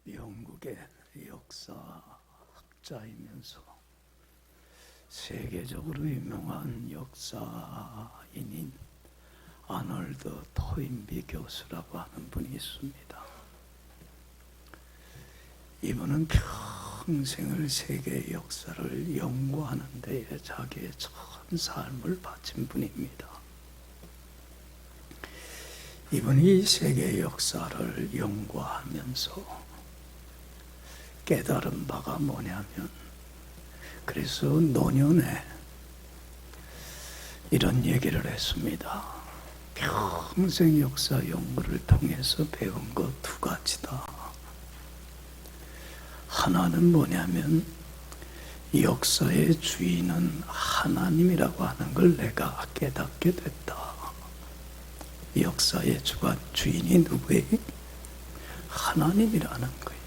영국의 역사학자이면서 세계적으로 유명한 역사인인 아놀드 토인비 교수라고 하는 분이 있습니다. 이분은 평생을 세계의 역사를 연구하는 데에 자기의 전 삶을 바친 분입니다. 이분이 세계의 역사를 연구하면서 깨달은 바가 뭐냐면, 그래서 노년에 이런 얘기를 했습니다. 평생 역사 연구를 통해서 배운 것 두 가지다. 하나는 뭐냐면 역사의 주인은 하나님이라고 하는 걸 내가 깨닫게 됐다. 역사의 주인이 누구예요? 하나님이라는 거예요.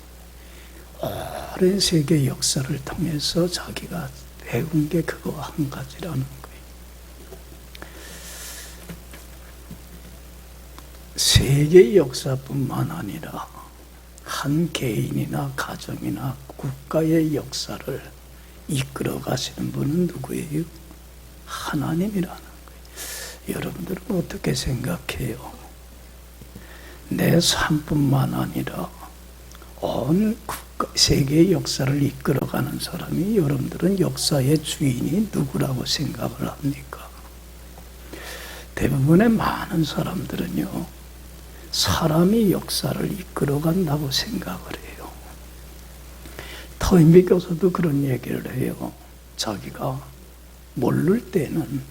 오랜 세계 역사를 통해서 자기가 배운 게 그거 한 가지라는 거예요. 세계 역사뿐만 아니라 한 개인이나 가정이나 국가의 역사를 이끌어 가시는 분은 누구예요? 하나님이라는 거예요. 여러분들은 어떻게 생각해요? 내 삶뿐만 아니라 온 세계의 역사를 이끌어가는 사람이, 여러분들은 역사의 주인이 누구라고 생각을 합니까? 대부분의 많은 사람들은요, 사람이 역사를 이끌어간다고 생각을 해요. 토인비 교수도 그런 얘기를 해요. 자기가 모를 때는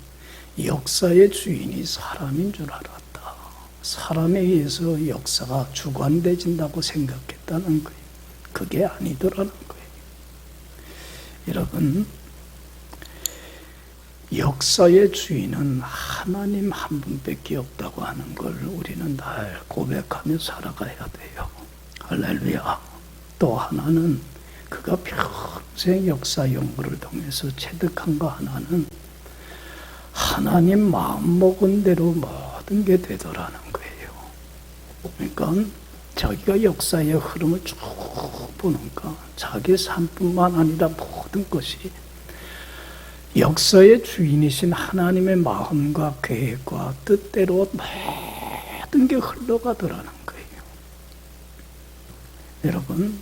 역사의 주인이 사람인 줄 알았다. 사람에 의해서 역사가 주관되진다고 생각했다는 거예요. 그게 아니더라는 거예요. 여러분, 역사의 주인은 하나님 한 분밖에 없다고 하는 걸 우리는 늘 고백하며 살아가야 돼요. 할렐루야. 또 하나는 그가 평생 역사 연구를 통해서 체득한 거 하나는 하나님 마음먹은 대로 모든 게 되더라는 거예요. 그러니까 자기가 역사의 흐름을 쭉 보니까 자기 삶뿐만 아니라 모든 것이 역사의 주인이신 하나님의 마음과 계획과 뜻대로 모든 게 흘러가더라는 거예요. 여러분,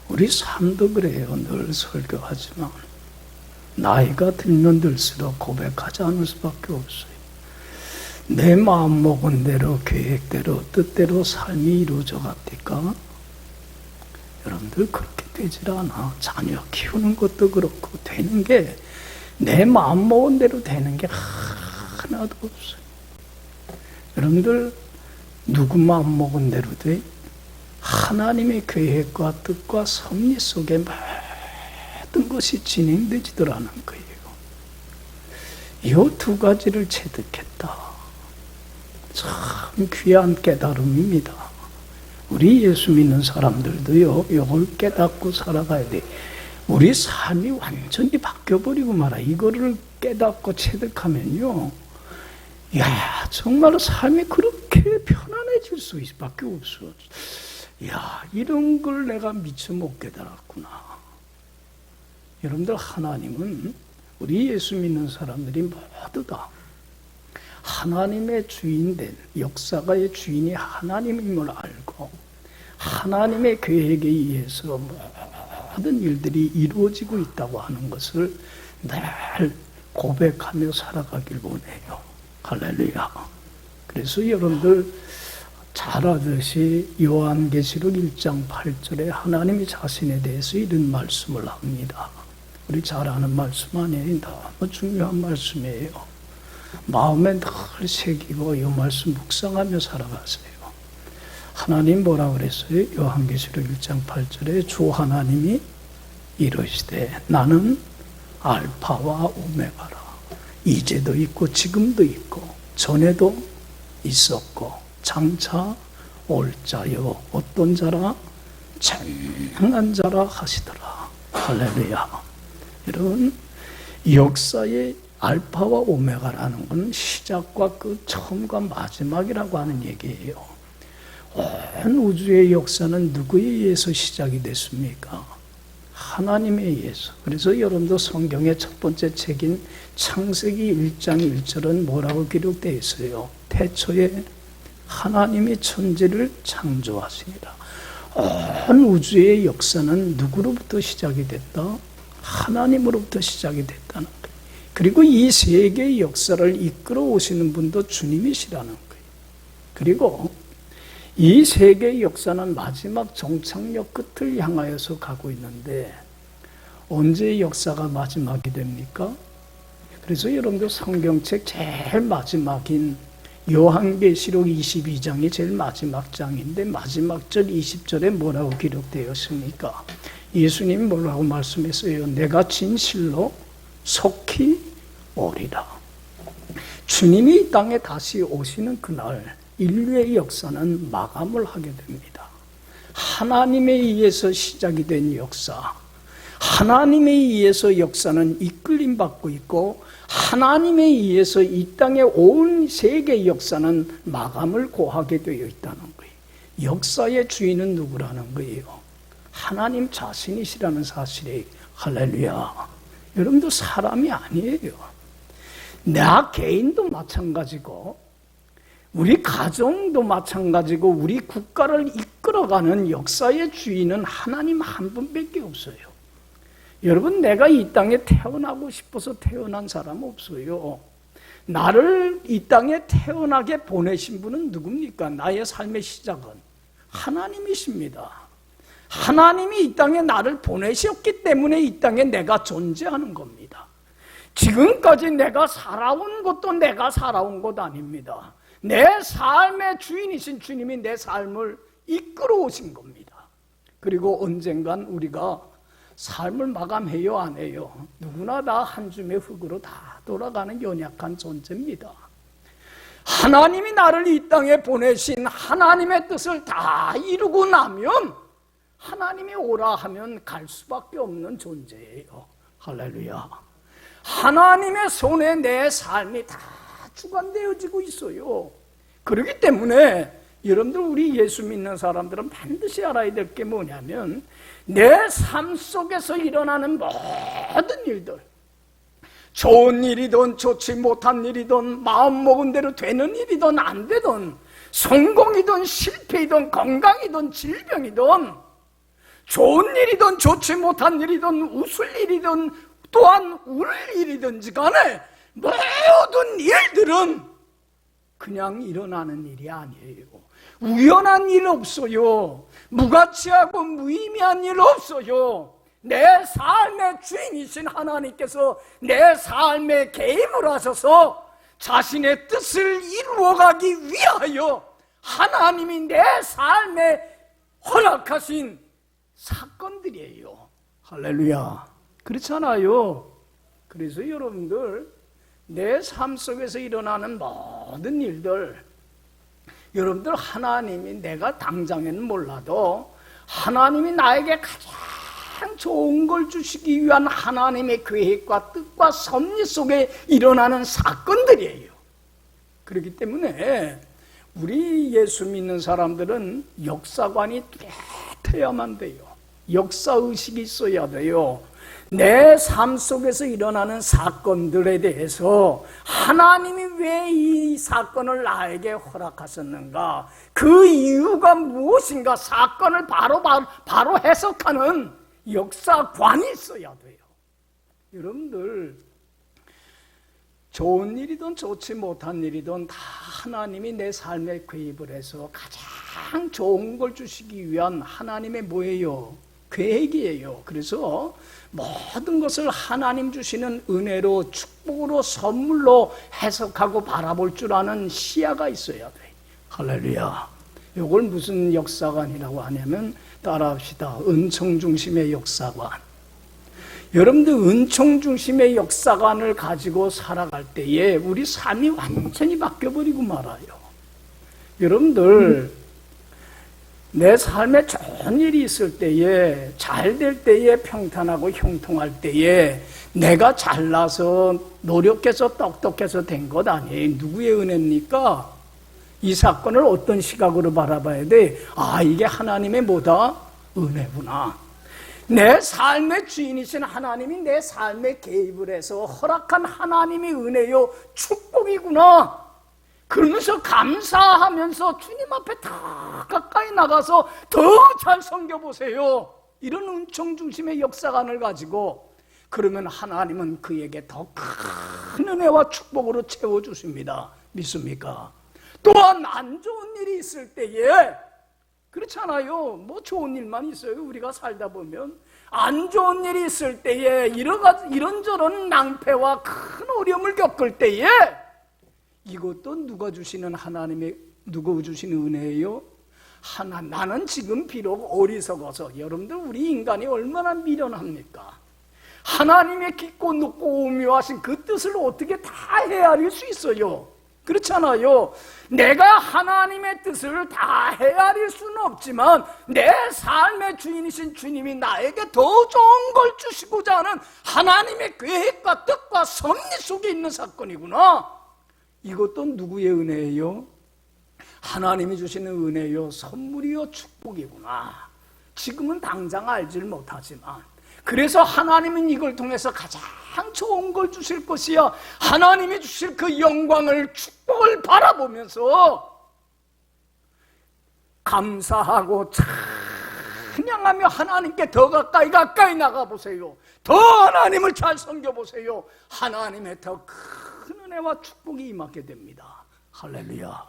우리 삶도 그래요. 늘 설교하지만 나이가 들면 들수록 고백하지 않을 수밖에 없어요. 내 마음 먹은 대로, 계획대로, 뜻대로 삶이 이루어져 갑니까? 여러분들 그렇게 되질 않아. 자녀 키우는 것도 그렇고 되는 게 내 마음 먹은 대로 되는 게 하나도 없어요. 여러분들 누구 마음 먹은 대로 돼? 하나님의 계획과 뜻과 섭리 속에 모든 것이 진행되지더라는 거예요. 이 두 가지를 체득했다. 참 귀한 깨달음입니다. 우리 예수 믿는 사람들도요, 이걸 깨닫고 살아가야 돼. 우리 삶이 완전히 바뀌어버리고 말아. 이거를 깨닫고 체득하면요, 야, 정말 삶이 그렇게 편안해질 수밖에 없어. 야, 이런 걸 내가 미처 못 깨달았구나. 여러분들, 하나님은 우리 예수 믿는 사람들이 모두 다 하나님의 주인된, 역사가의 주인이 하나님임을 알고 하나님의 계획에 의해서 모든 일들이 이루어지고 있다고 하는 것을 늘 고백하며 살아가길 원해요. 할렐루야. 그래서 여러분들 잘 아듯이 요한계시록 1장 8절에 하나님이 자신에 대해서 이런 말씀을 합니다. 우리 잘 아는 말씀 아니에요. 너무 중요한 말씀이에요. 마음에 늘 새기고 이 말씀 묵상하며 살아가세요. 하나님 뭐라 그랬어요? 요한계시록 1장 8절에 주 하나님이 이르시되 나는 알파와 오메가라. 이제도 있고 지금도 있고 전에도 있었고 장차 올 자요 어떤 자라? 전능한 자라 하시더라. 할렐루야. 여러분, 역사의 알파와 오메가라는 건 시작과 끝, 처음과 마지막이라고 하는 얘기예요. 온 우주의 역사는 누구에 의해서 시작이 됐습니까? 하나님에 의해서. 그래서 여러분도 성경의 첫 번째 책인 창세기 1장 1절은 뭐라고 기록되어 있어요? 태초에 하나님이 천지를 창조하시니라. 온 우주의 역사는 누구로부터 시작이 됐다? 하나님으로부터 시작이 됐다는 거예요. 그리고 이 세계의 역사를 이끌어 오시는 분도 주님이시라는 거예요. 그리고 이 세계의 역사는 마지막 종착역 끝을 향하여서 가고 있는데 언제 역사가 마지막이 됩니까? 그래서 여러분들 성경책 제일 마지막인 요한계시록 22장이 제일 마지막 장인데 마지막 절 20절에 뭐라고 기록되어 있습니까? 예수님이 뭐라고 말씀했어요? 내가 진실로 속히 오리라. 주님이 이 땅에 다시 오시는 그날 인류의 역사는 마감을 하게 됩니다. 하나님에 의해서 시작이 된 역사, 하나님에 의해서 역사는 이끌림 받고 있고 하나님에 의해서 이 땅의 온 세계 역사는 마감을 고하게 되어 있다는 거예요. 역사의 주인은 누구라는 거예요? 하나님 자신이시라는 사실이 할렐루야. 여러분도 사람이 아니에요. 나 개인도 마찬가지고 우리 가정도 마찬가지고 우리 국가를 이끌어가는 역사의 주인은 하나님 한 분밖에 없어요. 여러분, 내가 이 땅에 태어나고 싶어서 태어난 사람 없어요. 나를 이 땅에 태어나게 보내신 분은 누굽니까? 나의 삶의 시작은 하나님이십니다. 하나님이 이 땅에 나를 보내셨기 때문에 이 땅에 내가 존재하는 겁니다. 지금까지 내가 살아온 것도 내가 살아온 것 아닙니다. 내 삶의 주인이신 주님이 내 삶을 이끌어 오신 겁니다. 그리고 언젠간 우리가 삶을 마감해요, 안 해요? 누구나 다 한 줌의 흙으로 다 돌아가는 연약한 존재입니다. 하나님이 나를 이 땅에 보내신 하나님의 뜻을 다 이루고 나면 하나님이 오라 하면 갈 수밖에 없는 존재예요. 할렐루야. 하나님의 손에 내 삶이 다 주관되어지고 있어요. 그렇기 때문에 여러분들, 우리 예수 믿는 사람들은 반드시 알아야 될 게 뭐냐면 내 삶 속에서 일어나는 모든 일들, 좋은 일이든 좋지 못한 일이든 마음먹은 대로 되는 일이든 안 되든 성공이든 실패이든 건강이든 질병이든 좋은 일이든 좋지 못한 일이든 웃을 일이든 또한 울 일이든지 간에 모든 일들은 그냥 일어나는 일이 아니에요. 우연한 일 없어요. 무가치하고 무의미한 일 없어요. 내 삶의 주인이신 하나님께서 내 삶에 개입을 하셔서 자신의 뜻을 이루어가기 위하여 하나님이 내 삶에 허락하신 사건들이에요. 할렐루야. 그렇잖아요. 그래서 여러분들, 내 삶 속에서 일어나는 모든 일들, 여러분들, 하나님이 내가 당장에는 몰라도 하나님이 나에게 가장 좋은 걸 주시기 위한 하나님의 계획과 뜻과 섭리 속에 일어나는 사건들이에요. 그렇기 때문에 우리 예수 믿는 사람들은 역사관이 뚜렷해야만 돼요. 역사의식이 있어야 돼요. 내 삶 속에서 일어나는 사건들에 대해서 하나님이 왜 이 사건을 나에게 허락하셨는가, 그 이유가 무엇인가, 사건을 바로 해석하는 역사관이 있어야 돼요. 여러분들, 좋은 일이든 좋지 못한 일이든 다 하나님이 내 삶에 개입을 해서 가장 좋은 걸 주시기 위한 하나님의 뭐예요? 계획이에요. 그래서 모든 것을 하나님 주시는 은혜로, 축복으로, 선물로 해석하고 바라볼 줄 아는 시야가 있어야 돼. 할렐루야. 이걸 무슨 역사관이라고 하냐면, 따라합시다. 은총 중심의 역사관. 여러분들, 은총 중심의 역사관을 가지고 살아갈 때에 우리 삶이 완전히 바뀌어버리고 말아요. 여러분들, 내 삶에 좋은 일이 있을 때에, 잘 될 때에, 평탄하고 형통할 때에 내가 잘나서 노력해서 똑똑해서 된 것 아니에요. 누구의 은혜입니까? 이 사건을 어떤 시각으로 바라봐야 돼? 아, 이게 하나님의 뭐다? 은혜구나. 내 삶의 주인이신 하나님이 내 삶에 개입을 해서 허락한 하나님의 은혜요 축복이구나. 그러면서 감사하면서 주님 앞에 더 가까이 나가서 더 잘 섬겨보세요. 이런 은총 중심의 역사관을 가지고 그러면 하나님은 그에게 더 큰 은혜와 축복으로 채워주십니다. 믿습니까? 또한 안 좋은 일이 있을 때에 그렇잖아요. 뭐 좋은 일만 있어요. 우리가 살다 보면 안 좋은 일이 있을 때에 이런저런 낭패와 큰 어려움을 겪을 때에 이것도 누가 주시는 은혜예요? 나는 지금 비록 어리석어서 여러분들 우리 인간이 얼마나 미련합니까? 하나님의 깊고 높고 오묘하신 그 뜻을 어떻게 다 헤아릴 수 있어요? 그렇잖아요. 내가 하나님의 뜻을 다 헤아릴 수는 없지만 내 삶의 주인이신 주님이 나에게 더 좋은 걸 주시고자 하는 하나님의 계획과 뜻과 섭리 속에 있는 사건이구나. 이것도 누구의 은혜예요? 하나님이 주시는 은혜요 선물이요 축복이구나. 지금은 당장 알질 못하지만 그래서 하나님은 이걸 통해서 가장 좋은 걸 주실 것이야. 하나님이 주실 그 영광을 축복을 바라보면서 감사하고 찬양하며 하나님께 더 가까이 나가보세요. 더 하나님을 잘 섬겨보세요. 하나님의 더 큰 은혜와 축복이 임하게 됩니다. 할렐루야.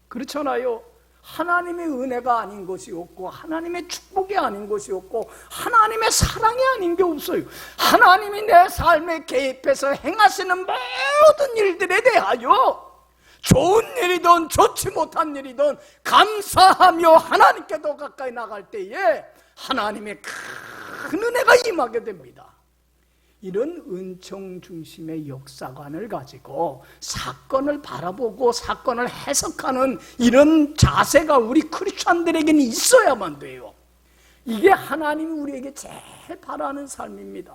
그렇잖아요. 하나님의 은혜가 아닌 것이 없고 하나님의 축복이 아닌 것이 없고 하나님의 사랑이 아닌 게 없어요. 하나님이 내 삶에 개입해서 행하시는 모든 일들에 대하여 좋은 일이든 좋지 못한 일이든 감사하며 하나님께 더 가까이 나갈 때에 하나님의 큰 은혜가 임하게 됩니다. 이런 은총 중심의 역사관을 가지고 사건을 바라보고 사건을 해석하는 이런 자세가 우리 크리스찬들에게는 있어야만 돼요. 이게 하나님이 우리에게 제일 바라는 삶입니다.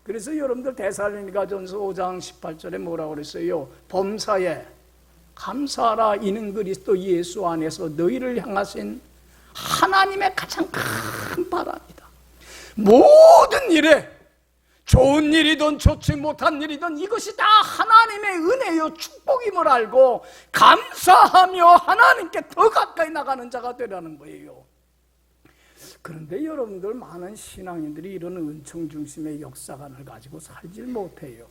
그래서 여러분들 데살로니가전서 5장 18절에 뭐라고 그랬어요? 범사에 감사하라. 이는 그리스도 예수 안에서 너희를 향하신 하나님의 가장 큰 바람이다. 모든 일에 좋은 일이든 좋지 못한 일이든 이것이 다 하나님의 은혜요 축복임을 알고 감사하며 하나님께 더 가까이 나가는 자가 되라는 거예요. 그런데 여러분들 많은 신앙인들이 이런 은총 중심의 역사관을 가지고 살질 못해요.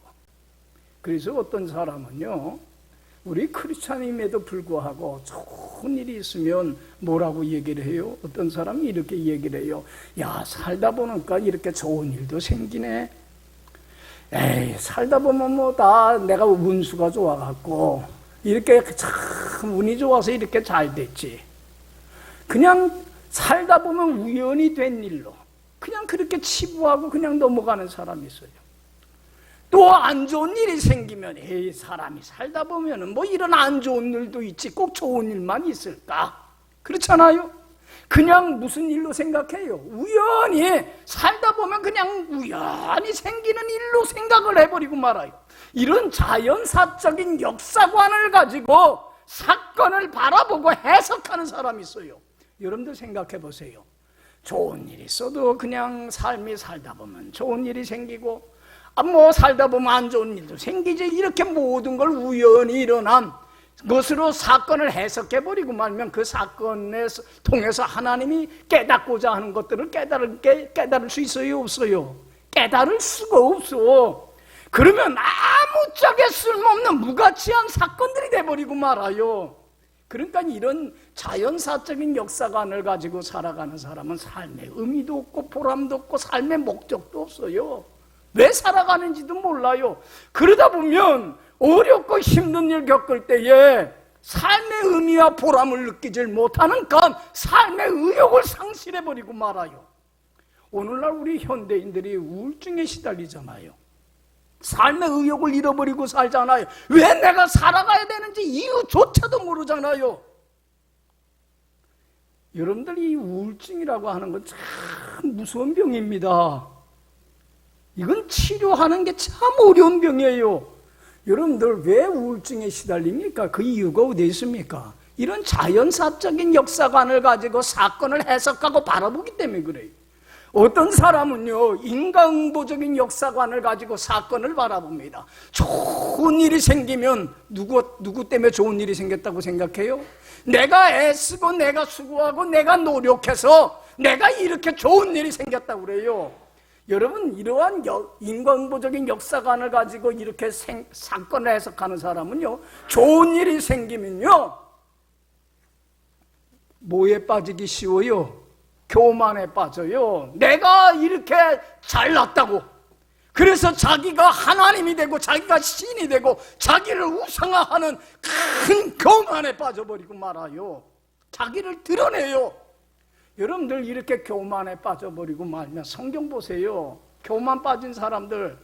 그래서 어떤 사람은요, 우리 크리스찬임에도 불구하고 좋은 일이 있으면 뭐라고 얘기를 해요? 어떤 사람이 이렇게 얘기를 해요. 야, 살다 보니까 이렇게 좋은 일도 생기네. 에이, 살다 보면 뭐 다 내가 운수가 좋아갖고 이렇게 참 운이 좋아서 이렇게 잘 됐지. 그냥 살다 보면 우연히 된 일로 그냥 그렇게 치부하고 그냥 넘어가는 사람이 있어요. 또 안 좋은 일이 생기면 에이, 사람이 살다 보면은 뭐 이런 안 좋은 일도 있지 꼭 좋은 일만 있을까? 그렇잖아요. 그냥 무슨 일로 생각해요? 우연히 살다 보면 그냥 우연히 생기는 일로 생각을 해버리고 말아요. 이런 자연사적인 역사관을 가지고 사건을 바라보고 해석하는 사람이 있어요. 여러분들 생각해 보세요. 좋은 일이 있어도 그냥 삶이 살다 보면 좋은 일이 생기고 뭐 살다 보면 안 좋은 일도 생기지. 이렇게 모든 걸 우연히 일어난 것으로 사건을 해석해버리고 말면 그 사건을 통해서 하나님이 깨닫고자 하는 것들을 깨달을 수 있어요? 없어요? 깨달을 수가 없어. 그러면 아무짝에 쓸모없는 무가치한 사건들이 돼버리고 말아요. 그러니까 이런 자연사적인 역사관을 가지고 살아가는 사람은 삶의 의미도 없고 보람도 없고 삶의 목적도 없어요. 왜 살아가는지도 몰라요. 그러다 보면 어렵고 힘든 일 겪을 때에 삶의 의미와 보람을 느끼질 못하니까 삶의 의욕을 상실해버리고 말아요. 오늘날 우리 현대인들이 우울증에 시달리잖아요. 삶의 의욕을 잃어버리고 살잖아요. 왜 내가 살아가야 되는지 이유조차도 모르잖아요. 여러분들 이 우울증이라고 하는 건 참 무서운 병입니다. 이건 치료하는 게 참 어려운 병이에요. 여러분들 왜 우울증에 시달립니까? 그 이유가 어디 있습니까? 이런 자연사적인 역사관을 가지고 사건을 해석하고 바라보기 때문에 그래요. 어떤 사람은요, 인과응보적인 역사관을 가지고 사건을 바라봅니다. 좋은 일이 생기면 누구 때문에 좋은 일이 생겼다고 생각해요? 내가 애쓰고 내가 수고하고 내가 노력해서 내가 이렇게 좋은 일이 생겼다고 그래요. 여러분, 이러한 인과응보적인 역사관을 가지고 이렇게 사건을 해석하는 사람은요, 좋은 일이 생기면요, 뭐에 빠지기 쉬워요? 교만에 빠져요. 내가 이렇게 잘났다고, 그래서 자기가 하나님이 되고 자기가 신이 되고 자기를 우상화하는 큰 교만에 빠져버리고 말아요. 자기를 드러내요. 여러분들 이렇게 교만에 빠져버리고 말면 성경 보세요. 교만 빠진 사람들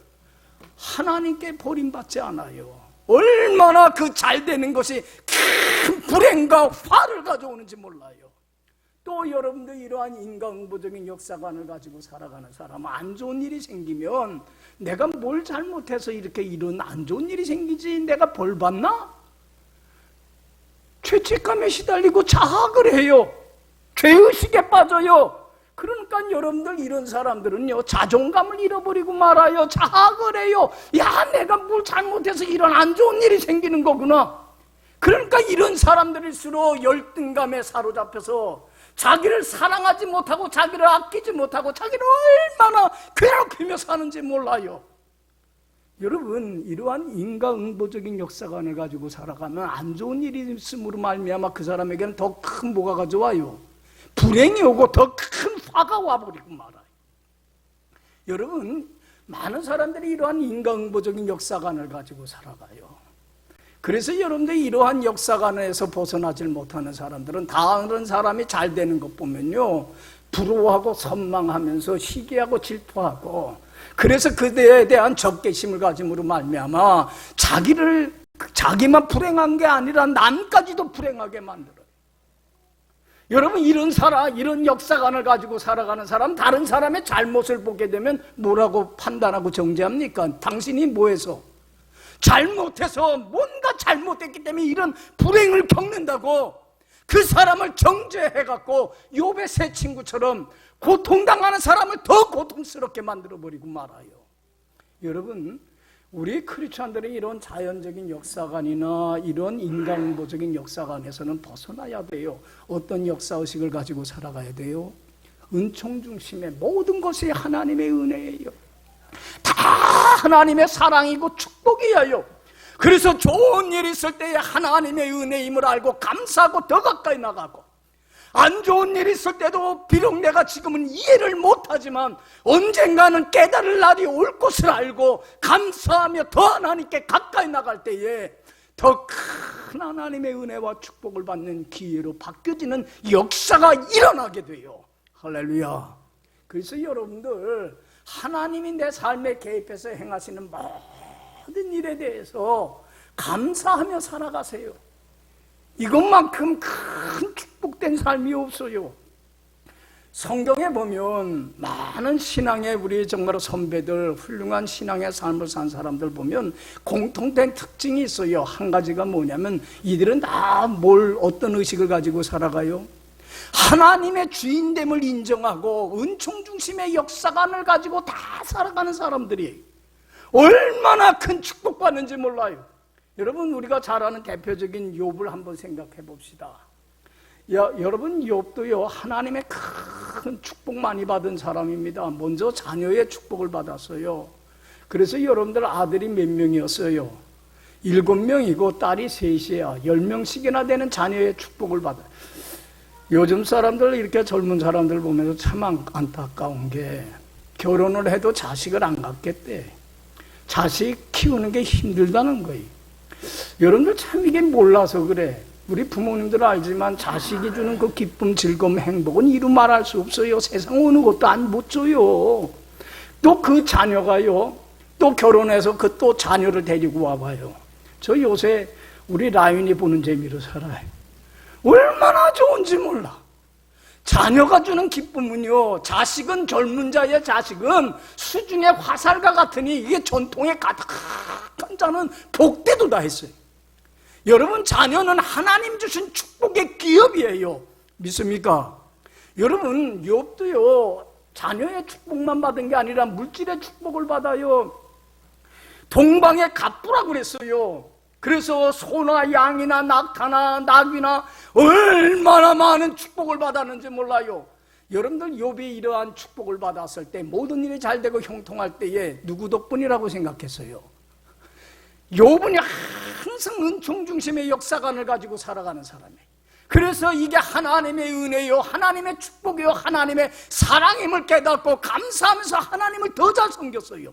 하나님께 버림받지 않아요. 얼마나 그 잘되는 것이 큰 불행과 화를 가져오는지 몰라요. 또 여러분들 이러한 인과응보적인 역사관을 가지고 살아가는 사람은 안 좋은 일이 생기면 내가 뭘 잘못해서 이렇게 이런 안 좋은 일이 생기지, 내가 벌 받나? 죄책감에 시달리고 자학을 해요. 죄의식에 빠져요. 그러니까 여러분들 이런 사람들은요, 자존감을 잃어버리고 말아요. 자학을 해요. 야, 내가 뭘 잘못해서 이런 안 좋은 일이 생기는 거구나. 그러니까 이런 사람들일수록 열등감에 사로잡혀서 자기를 사랑하지 못하고 자기를 아끼지 못하고 자기를 얼마나 괴롭히며 사는지 몰라요. 여러분, 이러한 인과응보적인 역사관을 가지고 살아가면 안 좋은 일이 있음으로 말미암아 그 사람에게는 더 큰 뭐가 가져와요? 불행이 오고 더 큰 화가 와버리고 말아요. 여러분, 많은 사람들이 이러한 인과응보적인 역사관을 가지고 살아가요. 그래서 여러분들 이러한 역사관에서 벗어나질 못하는 사람들은 다른 사람이 잘 되는 것 보면요, 부러워하고 선망하면서 시기하고 질투하고, 그래서 그대에 대한 적개심을 가짐으로 말미암아 자기만 불행한 게 아니라 남까지도 불행하게 만들어요. 여러분, 이런 역사관을 가지고 살아가는 사람, 다른 사람의 잘못을 보게 되면 뭐라고 판단하고 정죄합니까? 당신이 뭐해서? 잘못해서 뭔가 잘못했기 때문에 이런 불행을 겪는다고 그 사람을 정죄해갖고 욥의 세 친구처럼 고통당하는 사람을 더 고통스럽게 만들어버리고 말아요. 여러분, 우리 크리스찬들이 이런 자연적인 역사관이나 이런 인과응보적인 역사관에서는 벗어나야 돼요. 어떤 역사의식을 가지고 살아가야 돼요? 은총 중심의 모든 것이 하나님의 은혜예요. 다 하나님의 사랑이고 축복이에요. 그래서 좋은 일이 있을 때에 하나님의 은혜임을 알고 감사하고 더 가까이 나가고, 안 좋은 일이 있을 때도 비록 내가 지금은 이해를 못하지만 언젠가는 깨달을 날이 올 것을 알고 감사하며 더 하나님께 가까이 나갈 때에 더 큰 하나님의 은혜와 축복을 받는 기회로 바뀌어지는 역사가 일어나게 돼요. 할렐루야. 그래서 여러분들, 하나님이 내 삶에 개입해서 행하시는 모든 일에 대해서 감사하며 살아가세요. 이것만큼 큰 축복된 삶이 없어요. 성경에 보면 많은 신앙의 우리 정말 선배들, 훌륭한 신앙의 삶을 산 사람들 보면 공통된 특징이 있어요. 한 가지가 뭐냐면 이들은 다 어떤 의식을 가지고 살아가요? 하나님의 주인됨을 인정하고 은총 중심의 역사관을 가지고 다 살아가는 사람들이 얼마나 큰 축복받는지 몰라요. 여러분, 우리가 잘 아는 대표적인 욥을 한번 생각해 봅시다. 여러분, 욥도요, 하나님의 큰 축복 많이 받은 사람입니다. 먼저 자녀의 축복을 받았어요. 그래서 여러분들 아들이 몇 명이었어요? 7명이고 딸이 3이야. 10명씩이나 되는 자녀의 축복을 받아요. 요즘 사람들, 이렇게 젊은 사람들 보면서 참 안타까운 게, 결혼을 해도 자식을 안 갖겠대. 자식 키우는 게 힘들다는 거예요. 여러분들 참 이게 몰라서 그래. 우리 부모님들 알지만 자식이 주는 그 기쁨, 즐거움, 행복은 이루 말할 수 없어요. 세상 어느 것도 못 줘요. 또 그 자녀가요, 또 결혼해서 그 또 자녀를 데리고 와봐요. 저 요새 우리 라윤이 보는 재미로 살아요. 얼마나 좋은지 몰라. 자녀가 주는 기쁨은요, 자식은, 젊은 자의 자식은 수중의 화살과 같으니 이게 전통에 가득한 자는 복대도 다 했어요. 여러분, 자녀는 하나님 주신 축복의 기업이에요. 믿습니까? 여러분, 욥도요, 자녀의 축복만 받은 게 아니라 물질의 축복을 받아요. 동방의 갑부라고 그랬어요. 그래서 소나 양이나 낙타나 나귀나 얼마나 많은 축복을 받았는지 몰라요. 여러분들, 욥이 이러한 축복을 받았을 때, 모든 일이 잘 되고 형통할 때에 누구 덕분이라고 생각했어요? 욥은 항상 은총 중심의 역사관을 가지고 살아가는 사람이에요. 그래서 이게 하나님의 은혜요, 하나님의 축복이요, 하나님의 사랑임을 깨닫고 감사하면서 하나님을 더 잘 섬겼어요.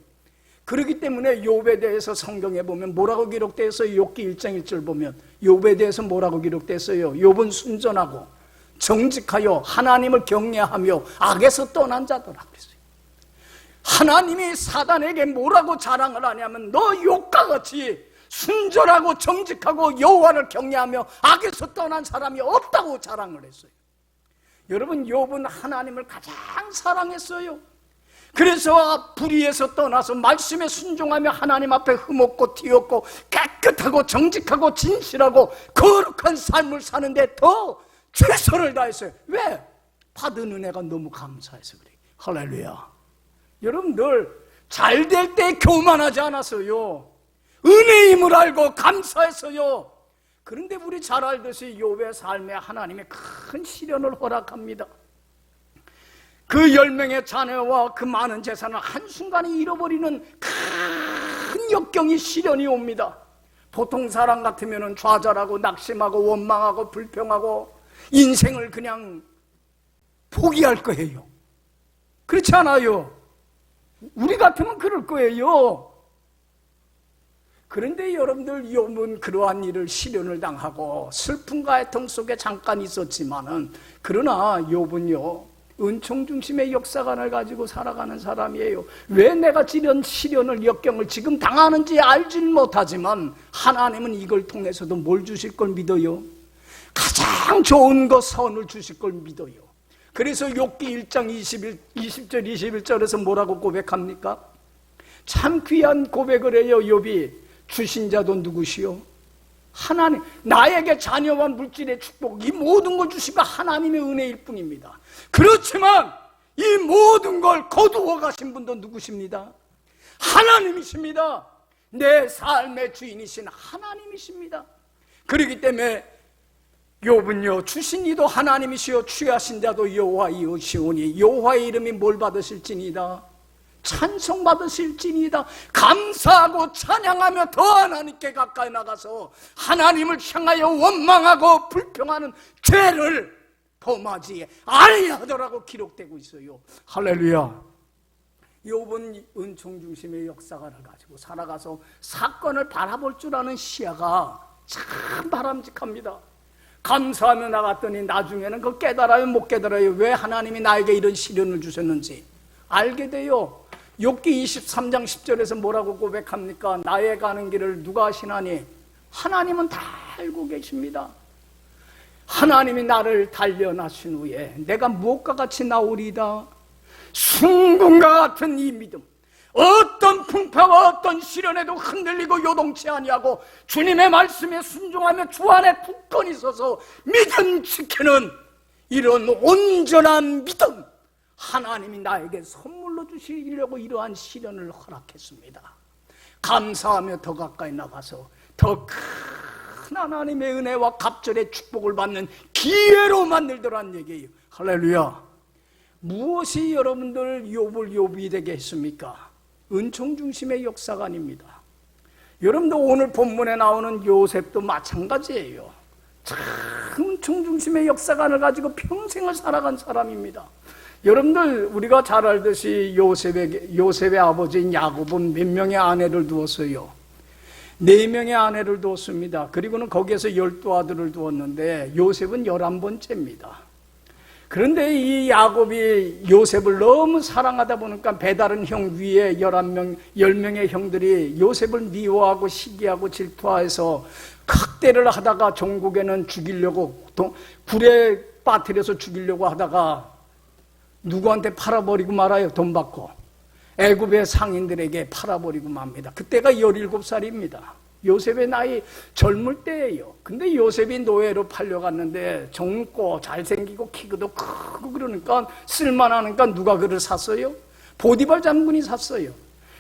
그렇기 때문에 욥에 대해서 성경에 보면 뭐라고 기록되어 있어요? 욥기 1장 1절 보면 욥에 대해서 뭐라고 기록됐어요? 욥은 순전하고 정직하여 하나님을 경외하며 악에서 떠난 자더라 그랬어요. 하나님이 사단에게 뭐라고 자랑을 하냐면, 너 욥과 같이 순전하고 정직하고 여호와를 경외하며 악에서 떠난 사람이 없다고 자랑을 했어요. 여러분, 욥은 하나님을 가장 사랑했어요. 그래서 불의에서 떠나서 말씀에 순종하며 하나님 앞에 흠없고 티없고 깨끗하고 정직하고 진실하고 거룩한 삶을 사는데 더 최선을 다했어요. 왜? 받은 은혜가 너무 감사해서 그래요. 할렐루야. 여러분들, 잘 될 때 교만하지 않았어요. 은혜임을 알고 감사했어요. 그런데 우리 잘 알듯이 욥의 삶에 하나님이 큰 시련을 허락합니다. 그 10명의 자녀와 그 많은 재산을 한순간에 잃어버리는 큰 역경이, 시련이 옵니다. 보통 사람 같으면 좌절하고 낙심하고 원망하고 불평하고 인생을 그냥 포기할 거예요. 그렇지 않아요? 우리 같으면 그럴 거예요. 그런데 여러분들, 욥은 그러한 일을, 시련을 당하고 슬픔과 애통 속에 잠깐 있었지만은, 그러나 욥은요, 은총 중심의 역사관을 가지고 살아가는 사람이에요. 왜 내가 이런 시련을, 역경을 지금 당하는지 알지는 못하지만 하나님은 이걸 통해서도 뭘 주실 걸 믿어요? 가장 좋은 것, 선을 주실 걸 믿어요. 그래서 욥기 1장 20절 21절에서 뭐라고 고백합니까? 참 귀한 고백을 해요. 욥이 주신 자도 누구시오? 하나님. 나에게 자녀와 물질의 축복, 이 모든 걸 주신 거 하나님의 은혜일 뿐입니다. 그렇지만 이 모든 걸 거두어 가신 분도 누구십니다? 하나님이십니다. 내 삶의 주인이신 하나님이십니다. 그렇기 때문에 욥은요, 주신 이도 하나님이시요 취하신 자도 여호와이시오니 여호와의 이름이 뭘 받으실지니이다? 찬송 받으실지니이다. 감사하고 찬양하며 더 하나님께 가까이 나가서 하나님을 향하여 원망하고 불평하는 죄를 범하지 아니하더라고 기록되고 있어요. 할렐루야. 욥은 은총 중심의 역사관을 가지고 살아가서 사건을 바라볼 줄 아는 시야가 참 바람직합니다. 감사하며 나갔더니 나중에는 그 깨달아요, 못 깨달아요? 왜 하나님이 나에게 이런 시련을 주셨는지 알게 돼요. 욥기 23장 10절에서 뭐라고 고백합니까? 나의 가는 길을 누가 아시나니? 하나님은 다 알고 계십니다. 하나님이 나를 단련하신 후에 내가 무엇과 같이 나오리다? 순금과 같은 이 믿음, 어떤 풍파와 어떤 시련에도 흔들리고 요동치 아니하고 주님의 말씀에 순종하며 주 안에 굳건히 서서 믿음 지키는 이런 온전한 믿음, 하나님이 나에게 선물로 주시려고 이러한 시련을 허락했습니다. 감사하며 더 가까이 나가서 더 큰 하나님의 은혜와 갑절의 축복을 받는 기회로 만들더란 얘기예요. 할렐루야. 무엇이 여러분들 욥을 욥이 되게 했습니까? 은총 중심의 역사가 아닙니다. 여러분들, 오늘 본문에 나오는 요셉도 마찬가지예요. 참 은총 중심의 역사관을 가지고 평생을 살아간 사람입니다. 여러분들, 우리가 잘 알듯이 요셉의 아버지인 야곱은 몇 명의 아내를 두었어요? 4명의 아내를 두었습니다. 그리고는 거기에서 12아들을 두었는데 요셉은 11번째입니다. 그런데 이 야곱이 요셉을 너무 사랑하다 보니까 배다른 형 위에 10명의 형들이 요셉을 미워하고 시기하고 질투해서 학대를 하다가 종국에는 죽이려고, 굴에 빠뜨려서 죽이려고 하다가 누구한테 팔아버리고 말아요. 돈 받고 애굽의 상인들에게 팔아버리고 맙니다. 그때가 17살입니다 요셉의 나이 젊을 때예요. 근데 요셉이 노예로 팔려갔는데 젊고 잘생기고 키도 크고 그러니까 쓸만하니까 누가 그를 샀어요? 보디발 장군이 샀어요.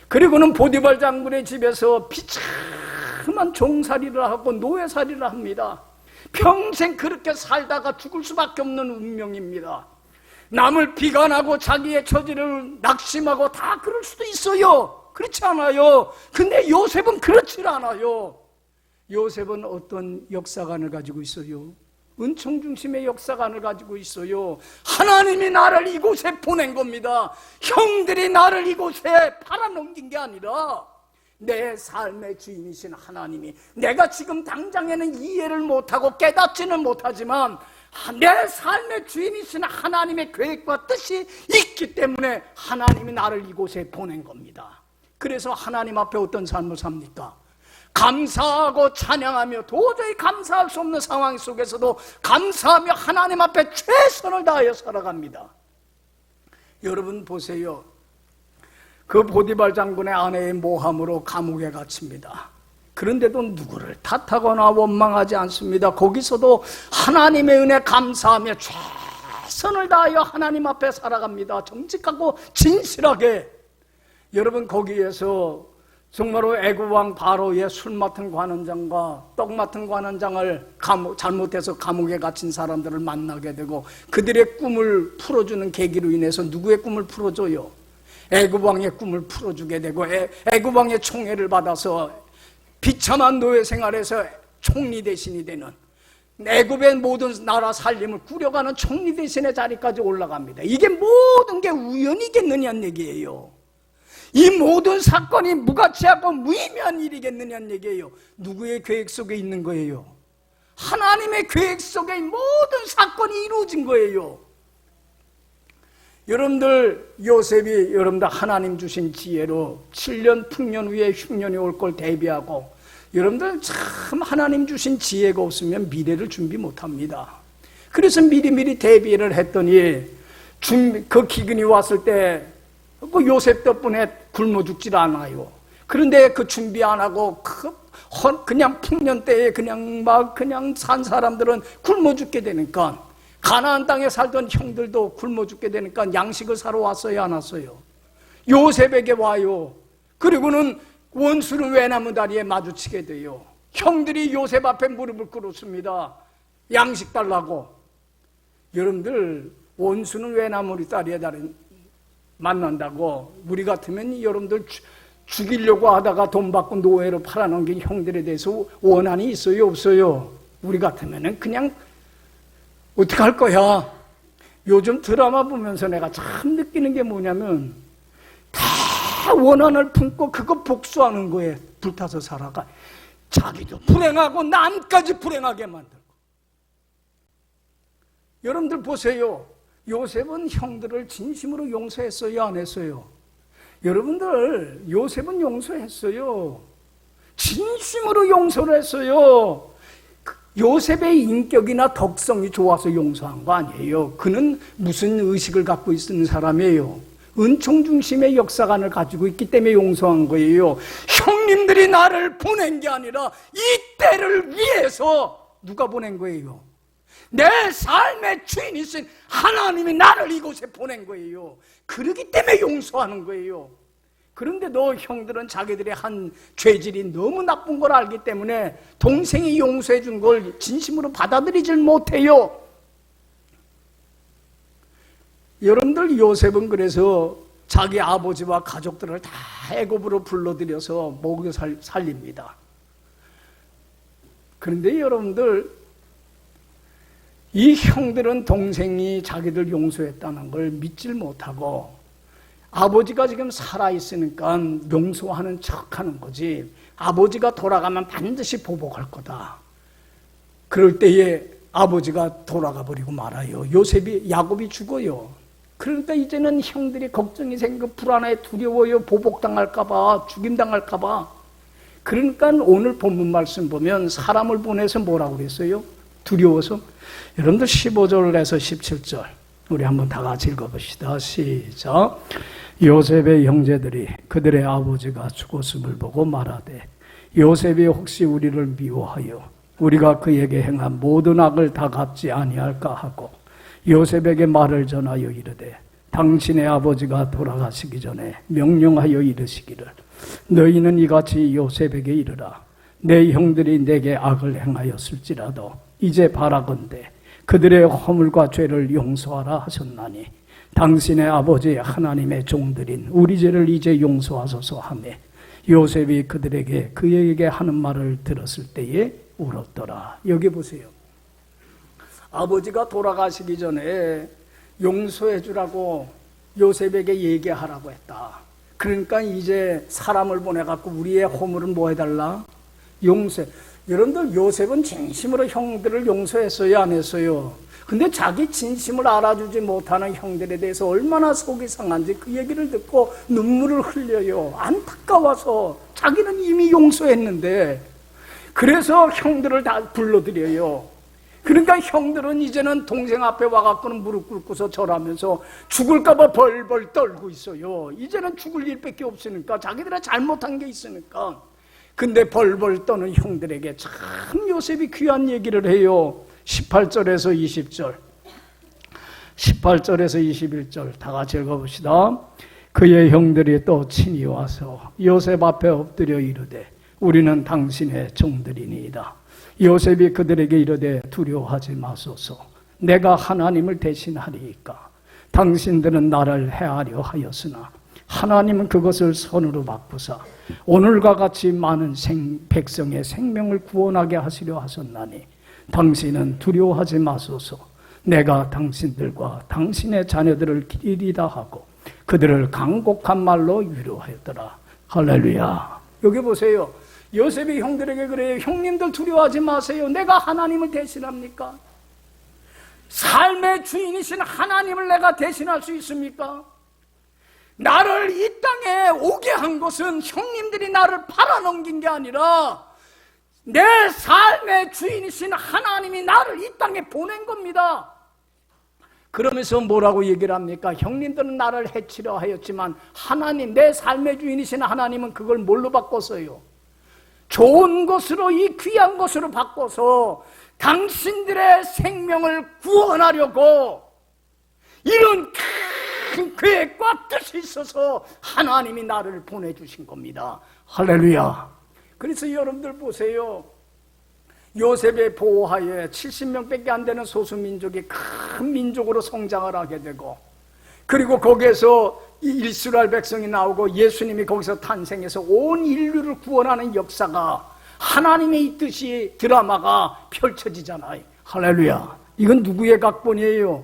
그리고는 보디발 장군의 집에서 비참한 종살이를 하고 노예살이를 합니다. 평생 그렇게 살다가 죽을 수밖에 없는 운명입니다. 남을 비관하고 자기의 처지를 낙심하고 다 그럴 수도 있어요. 그렇지 않아요. 근데 요셉은 그렇지 않아요. 요셉은 어떤 역사관을 가지고 있어요? 은총 중심의 역사관을 가지고 있어요. 하나님이 나를 이곳에 보낸 겁니다. 형들이 나를 이곳에 팔아넘긴 게 아니라 내 삶의 주인이신 하나님이, 내가 지금 당장에는 이해를 못하고 깨닫지는 못하지만 내 삶의 주인이신 하나님의 계획과 뜻이 있기 때문에 하나님이 나를 이곳에 보낸 겁니다. 그래서 하나님 앞에 어떤 삶을 삽니까? 감사하고 찬양하며 도저히 감사할 수 없는 상황 속에서도 감사하며 하나님 앞에 최선을 다하여 살아갑니다. 여러분 보세요. 그 보디발 장군의 아내의 모함으로 감옥에 갇힙니다. 그런데도 누구를 탓하거나 원망하지 않습니다. 거기서도 하나님의 은혜 감사하며 최선을 다하여 하나님 앞에 살아갑니다. 정직하고 진실하게. 여러분 거기에서 정말로 애굽왕 바로의 술 맡은 관원장과 떡 맡은 관원장을 잘못해서 감옥에 갇힌 사람들을 만나게 되고 그들의 꿈을 풀어주는 계기로 인해서 누구의 꿈을 풀어줘요? 애굽왕의 꿈을 풀어주게 되고 애굽왕의 총애를 받아서 비참한 노예 생활에서 총리 대신이 되는, 애굽의 모든 나라 살림을 꾸려가는 총리 대신의 자리까지 올라갑니다. 이게 모든 게 우연이겠느냐는 얘기예요. 이 모든 사건이 무가치하고 무의미한 일이겠느냐는 얘기예요. 누구의 계획 속에 있는 거예요? 하나님의 계획 속에 모든 사건이 이루어진 거예요. 여러분들 요셉이 여러분들 하나님 주신 지혜로 7년 풍년 후에 흉년이 올 걸 대비하고, 여러분들 참 하나님 주신 지혜가 없으면 미래를 준비 못합니다. 그래서 미리미리 대비를 했더니 그 기근이 왔을 때 그 요셉 덕분에 굶어 죽질 않아요. 그런데 그 준비 안 하고 그냥 풍년 때에 그냥 산 사람들은 굶어 죽게 되니까, 가나안 땅에 살던 형들도 굶어 죽게 되니까 양식을 사러 왔어요, 안 왔어요? 요셉에게 와요. 그리고는 원수는 외나무 다리에 마주치게 돼요. 형들이 요셉 앞에 무릎을 꿇었습니다. 양식 달라고. 여러분들 원수는 외나무 다리에 만난다고 우리 같으면 여러분들 죽이려고 하다가 돈 받고 노예로 팔아넘긴 형들에 대해서 원한이 있어요, 없어요? 우리 같으면 그냥 어떻게 할 거야? 요즘 드라마 보면서 내가 참 느끼는 게 뭐냐면 다 원한을 품고 그거 복수하는 거에 불타서 살아가. 자기도 불행하고 남까지 불행하게 만들고. 여러분들 보세요. 요셉은 형들을 진심으로 용서했어요, 안 했어요? 여러분들 요셉은 용서했어요. 진심으로 용서를 했어요. 요셉의 인격이나 덕성이 좋아서 용서한 거 아니에요. 그는 무슨 의식을 갖고 있는 사람이에요? 은총 중심의 역사관을 가지고 있기 때문에 용서한 거예요. 형님들이 나를 보낸 게 아니라 이 때를 위해서 누가 보낸 거예요? 내 삶의 주인이신 하나님이 나를 이곳에 보낸 거예요. 그러기 때문에 용서하는 거예요. 그런데도 형들은 자기들의 한 죄질이 너무 나쁜 걸 알기 때문에 동생이 용서해 준 걸 진심으로 받아들이질 못해요. 여러분들 요셉은 그래서 자기 아버지와 가족들을 다 애굽으로 불러들여서 먹여 살립니다. 그런데 여러분들 이 형들은 동생이 자기들 용서했다는 걸 믿질 못하고 아버지가 지금 살아있으니까 용서하는 척하는 거지, 아버지가 돌아가면 반드시 보복할 거다. 그럴 때에 아버지가 돌아가 버리고 말아요. 야곱이 죽어요. 그러니까 이제는 형들이 걱정이 생기고 불안해, 두려워요. 보복당할까봐, 죽임당할까봐. 그러니까 오늘 본문 말씀 보면 사람을 보내서 뭐라고 그랬어요? 두려워서. 여러분들 15절에서 17절 우리 한번 다 같이 읽어봅시다. 시작. 요셉의 형제들이 그들의 아버지가 죽었음을 보고 말하되 요셉이 혹시 우리를 미워하여 우리가 그에게 행한 모든 악을 다 갚지 아니할까 하고 요셉에게 말을 전하여 이르되 당신의 아버지가 돌아가시기 전에 명령하여 이르시기를 너희는 이같이 요셉에게 이르라 내 형들이 내게 악을 행하였을지라도 이제 바라건대 그들의 허물과 죄를 용서하라 하셨나니 당신의 아버지 하나님의 종들인 우리 죄를 이제 용서하소서 하며 요셉이 그들에게 그에게 하는 말을 들었을 때에 울었더라. 여기 보세요. 아버지가 돌아가시기 전에 용서해 주라고 요셉에게 얘기하라고 했다. 그러니까 이제 사람을 보내갖고 우리의 허물은 뭐 해달라? 용서해. 여러분들 요셉은 진심으로 형들을 용서했어요, 안 했어요? 근데 자기 진심을 알아주지 못하는 형들에 대해서 얼마나 속이 상한지 그 얘기를 듣고 눈물을 흘려요. 안타까워서. 자기는 이미 용서했는데 그래서 형들을 다 불러들여요. 그러니까 형들은 이제는 동생 앞에 와갖고는 무릎 꿇고서 절하면서 죽을까봐 벌벌 떨고 있어요. 이제는 죽을 일밖에 없으니까, 자기들은 잘못한 게 있으니까. 근데 벌벌 떠는 형들에게 참 요셉이 귀한 얘기를 해요. 18절에서 20절, 18절에서 21절 다 같이 읽어봅시다. 그의 형들이 또 친히 와서 요셉 앞에 엎드려 이르되 우리는 당신의 종들이니이다. 요셉이 그들에게 이르되 두려워하지 마소서. 내가 하나님을 대신하리이까. 당신들은 나를 해하려 하였으나 하나님은 그것을 선으로 바꾸사 오늘과 같이 많은 백성의 생명을 구원하게 하시려 하셨나니 당신은 두려워하지 마소서. 내가 당신들과 당신의 자녀들을 기리리다 하고 그들을 간곡한 말로 위로하였더라. 할렐루야. 여기 보세요. 요셉이 형들에게 그래요. 형님들 두려워하지 마세요. 내가 하나님을 대신합니까? 삶의 주인이신 하나님을 내가 대신할 수 있습니까? 나를 이 땅에 오게 한 것은 형님들이 나를 팔아넘긴 게 아니라 내 삶의 주인이신 하나님이 나를 이 땅에 보낸 겁니다. 그러면서 뭐라고 얘기를 합니까? 형님들은 나를 해치려 하였지만 하나님, 내 삶의 주인이신 하나님은 그걸 뭘로 바꿨어요? 좋은 것으로, 이 귀한 것으로 바꿔서 당신들의 생명을 구원하려고 이런 큰 계획과 뜻이 있어서 하나님이 나를 보내주신 겁니다. 할렐루야. 그래서 여러분들 보세요. 요셉의 보호하에 70명밖에 안 되는 소수민족이 큰 민족으로 성장을 하게 되고, 그리고 거기에서 이스라엘 백성이 나오고 예수님이 거기서 탄생해서 온 인류를 구원하는 역사가, 하나님의 이 뜻이, 드라마가 펼쳐지잖아요. 할렐루야. 이건 누구의 각본이에요?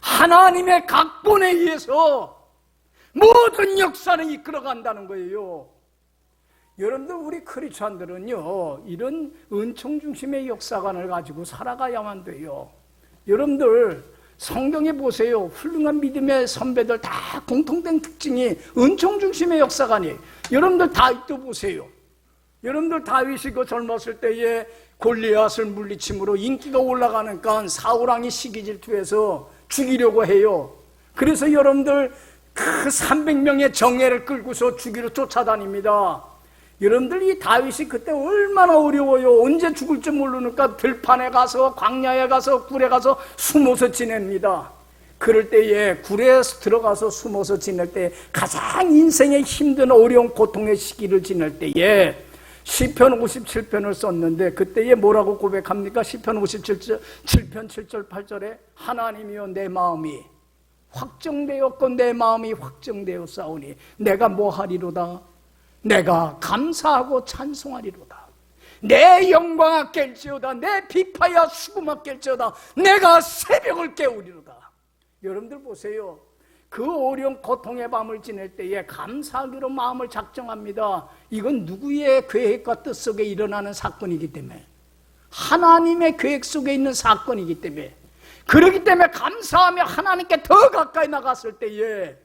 하나님의 각본에 의해서 모든 역사는 이끌어간다는 거예요. 여러분들, 우리 크리스찬들은요, 이런 은총 중심의 역사관을 가지고 살아가야만 돼요. 여러분들 성경에 보세요. 훌륭한 믿음의 선배들 다 공통된 특징이 은총 중심의 역사관이에요. 여러분들 다윗도 보세요. 여러분들 다윗이 그 젊었을 때에 골리앗을 물리침으로 인기가 올라가니까 사울왕이 시기 질투해서 죽이려고 해요. 그래서 여러분들 그 300명의 정예를 끌고서 죽이러 쫓아다닙니다. 여러분들, 이 다윗이 그때 얼마나 어려워요. 언제 죽을지 모르니까 들판에 가서, 광야에 가서, 굴에 가서 숨어서 지냅니다. 그럴 때에 굴에 들어가서 숨어서 지낼 때 가장 인생의 힘든 어려운 고통의 시기를 지낼 때에 시편 57편을 썼는데, 그때에 뭐라고 고백합니까? 시편 57편 7절 8절에 하나님이여, 내 마음이 확정되었고 내 마음이 확정되어 싸우니 내가 뭐 하리로다? 내가 감사하고 찬송하리로다. 내 영광아 깰지어다. 내 비파야 수금아 깰지어다. 내가 새벽을 깨우리로다. 여러분들 보세요. 그 어려운 고통의 밤을 지낼 때에 감사하기로 마음을 작정합니다. 이건 누구의 계획과 뜻 속에 일어나는 사건이기 때문에, 하나님의 계획 속에 있는 사건이기 때문에, 그렇기 때문에 감사하며 하나님께 더 가까이 나갔을 때에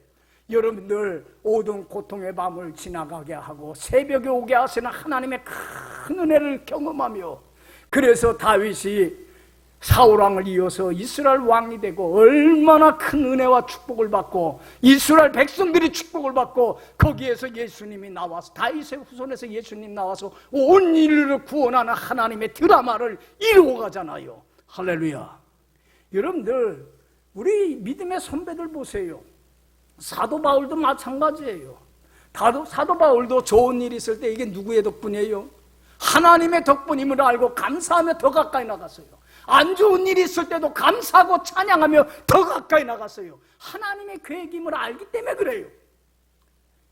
여러분들 모든 고통의 밤을 지나가게 하고 새벽에 오게 하시는 하나님의 큰 은혜를 경험하며, 그래서 다윗이 사울왕을 이어서 이스라엘 왕이 되고 얼마나 큰 은혜와 축복을 받고 이스라엘 백성들이 축복을 받고 거기에서 예수님이 나와서 다윗의 후손에서 예수님 나와서 온 인류를 구원하는 하나님의 드라마를 이루어 가잖아요. 할렐루야. 여러분들 우리 믿음의 선배들 보세요. 사도 바울도 마찬가지예요. 사도 바울도 좋은 일이 있을 때 이게 누구의 덕분이에요? 하나님의 덕분임을 알고 감사하며 더 가까이 나갔어요. 안 좋은 일이 있을 때도 감사하고 찬양하며 더 가까이 나갔어요. 하나님의 계획임을 알기 때문에 그래요.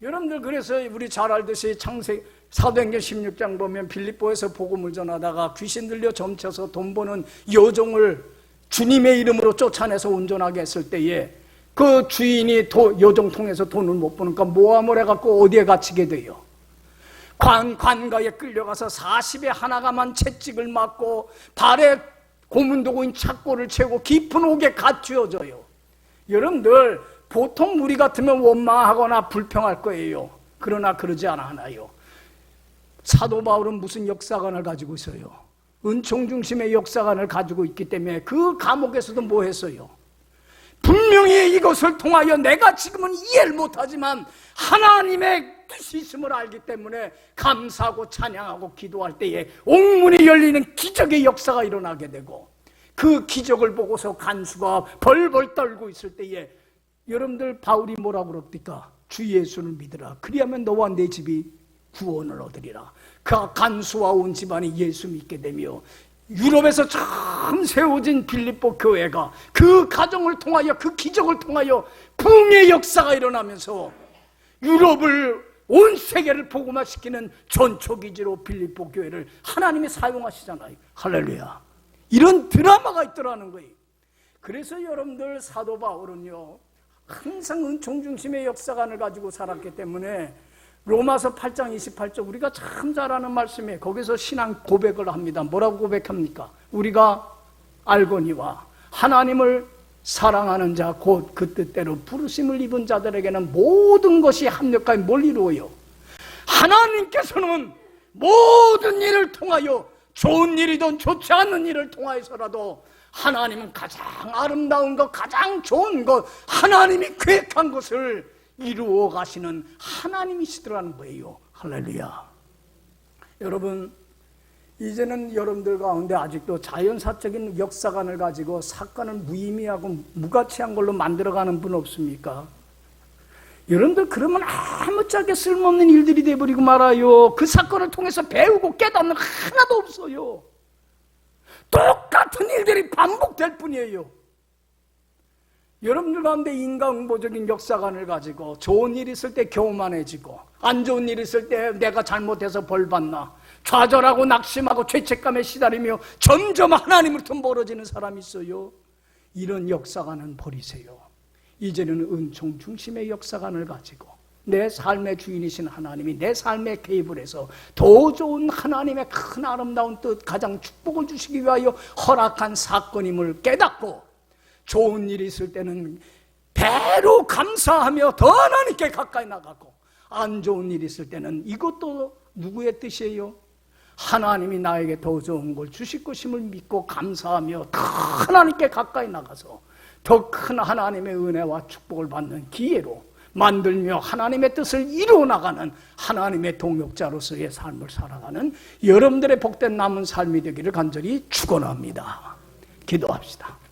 여러분들 그래서 우리 잘 알듯이 사도행전 16장 보면 빌립보에서 복음을 전하다가 귀신 들려 점쳐서 돈 버는 여종을 주님의 이름으로 쫓아내서 운전하게 했을 때에 그 주인이 여종 통해서 돈을 못 버니까 모함을 해갖고 어디에 갇히게 돼요? 관가에 끌려가서 40에 하나가만 채찍을 맞고 발에 고문도구인 착고를 채우고 깊은 옥에 갇혀져요. 여러분들 보통 우리 같으면 원망하거나 불평할 거예요. 그러나 그러지 않아요. 사도 바울은 무슨 역사관을 가지고 있어요? 은총 중심의 역사관을 가지고 있기 때문에 그 감옥에서도 뭐 했어요? 분명히 이것을 통하여 내가 지금은 이해를 못하지만 하나님의 뜻이 있음을 알기 때문에 감사하고 찬양하고 기도할 때에 옥문이 열리는 기적의 역사가 일어나게 되고 그 기적을 보고서 간수가 벌벌 떨고 있을 때에 여러분들 바울이 뭐라고 그럽니까? 주 예수를 믿으라. 그리하면 너와 내 집이 구원을 얻으리라. 그 간수와 온 집안이 예수 믿게 되며 유럽에서 처음 세워진 빌립보 교회가 그 가정을 통하여 그 기적을 통하여 부흥의 역사가 일어나면서 유럽을 온 세계를 복음화시키는 전초기지로 빌립보 교회를 하나님이 사용하시잖아요. 할렐루야. 이런 드라마가 있더라는 거예요. 그래서 여러분들 사도 바울은요 항상 은총 중심의 역사관을 가지고 살았기 때문에 로마서 8장 28절 우리가 참 잘 아는 말씀이에요. 거기서 신앙 고백을 합니다. 뭐라고 고백합니까? 우리가 알거니와 하나님을 사랑하는 자 곧 그 뜻대로 부르심을 입은 자들에게는 모든 것이 합력하여 뭘 이루어요? 하나님께서는 모든 일을 통하여 좋은 일이든 좋지 않은 일을 통하여서라도 하나님은 가장 아름다운 것, 가장 좋은 것, 하나님이 계획한 것을 이루어 가시는 하나님이시더라는 거예요. 할렐루야. 여러분, 이제는 여러분들 가운데 아직도 자연사적인 역사관을 가지고 사건을 무의미하고 무가치한 걸로 만들어가는 분 없습니까? 여러분들 그러면 아무짝에 쓸모없는 일들이 돼버리고 말아요. 그 사건을 통해서 배우고 깨닫는 하나도 없어요. 똑같은 일들이 반복될 뿐이에요. 여러분들 가운데 인간응보적인 역사관을 가지고 좋은 일 있을 때 교만해지고 안 좋은 일 있을 때 내가 잘못해서 벌받나 좌절하고 낙심하고 죄책감에 시달리며 점점 하나님으로부터 멀어지는 사람이 있어요. 이런 역사관은 버리세요. 이제는 은총 중심의 역사관을 가지고 내 삶의 주인이신 하나님이 내 삶에 개입을 해서 더 좋은 하나님의 큰 아름다운 뜻, 가장 축복을 주시기 위하여 허락한 사건임을 깨닫고 좋은 일이 있을 때는 배로 감사하며 더 하나님께 가까이 나가고 안 좋은 일이 있을 때는 이것도 누구의 뜻이에요? 하나님이 나에게 더 좋은 걸 주실 것임을 믿고 감사하며 더 하나님께 가까이 나가서 더 큰 하나님의 은혜와 축복을 받는 기회로 만들며 하나님의 뜻을 이루어 나가는 하나님의 동역자로서의 삶을 살아가는 여러분들의 복된 남은 삶이 되기를 간절히 축원합니다. 기도합시다.